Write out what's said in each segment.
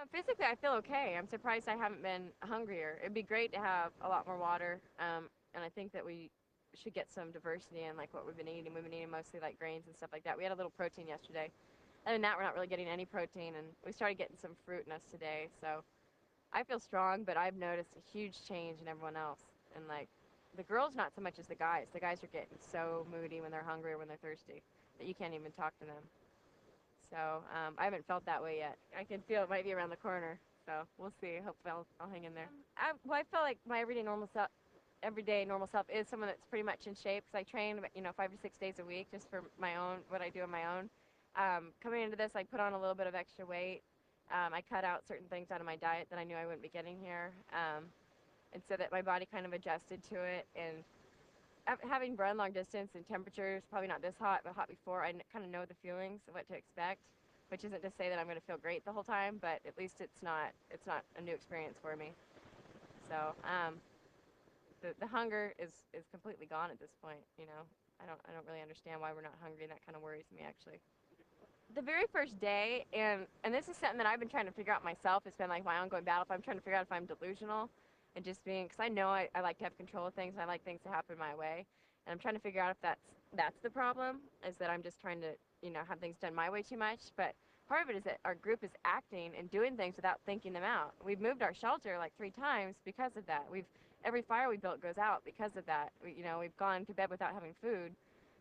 Physically, I feel okay. I'm surprised I haven't been hungrier. It'd be great to have a lot more water, and I think that we should get some diversity in like what we've been eating. We've been eating mostly like grains and stuff like that. We had a little protein yesterday. Other than that, we're not really getting any protein, and we started getting some fruit in us today. So I feel strong, but I've noticed a huge change in everyone else. And like the girls, not so much as the guys. The guys are getting so moody when they're hungry or when they're thirsty that you can't even talk to them. So I haven't felt that way yet. I can feel it might be around the corner. So we'll see. Hopefully I'll hang in there. I feel like my everyday normal self is someone that's pretty much in shape because I train, 5 to 6 days a week just for my own, what I do on my own. Coming into this, I put on a little bit of extra weight. I cut out certain things out of my diet that I knew I wouldn't be getting here. And so that my body kind of adjusted to it. And having run long distance and temperatures, probably not this hot, but hot before, I kind of know the feelings of what to expect, which isn't to say that I'm going to feel great the whole time, but at least it's not a new experience for me. So the hunger is completely gone at this point. I don't really understand why we're not hungry, and that kind of worries me actually. The very first day, and this is something that I've been trying to figure out myself. It's been like my ongoing battle. If I'm trying to figure out if I'm delusional, and just being, because I know I like to have control of things, and I like things to happen my way, and I'm trying to figure out if that's the problem, is that I'm just trying to have things done my way too much. But part of it is that our group is acting and doing things without thinking them out. We've moved our shelter like 3 times because of that. Every fire we built goes out because of that. We've gone to bed without having food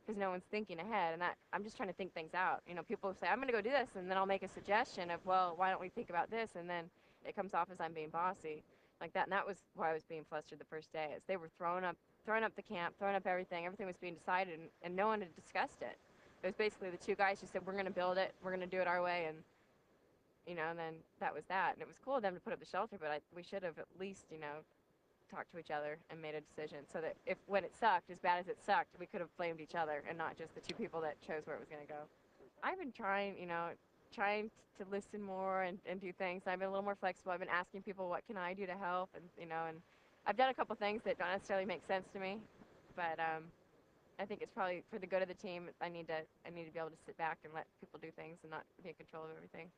because no one's thinking ahead, and that I'm just trying to think things out. People say I'm going to go do this, and then I'll make a suggestion of, well, why don't we think about this, and then it comes off as I'm being bossy, like that. And that was why I was being flustered the first day, is they were throwing up the camp, throwing up everything. Everything was being decided, and no one had discussed it. It was basically the two guys just said, we're going to build it, we're going to do it our way, and and then that was that. And it was cool of them to put up the shelter, but we should have at least talked to each other and made a decision, so that if when it sucked, as bad as it sucked, we could have blamed each other and not just the two people that chose where it was going to go. I've been trying to listen more and do things. I've been a little more flexible. I've been asking people, what can I do to help? And I've done a couple things that don't necessarily make sense to me, but I think it's probably for the good of the team. I need to be able to sit back and let people do things and not be in control of everything.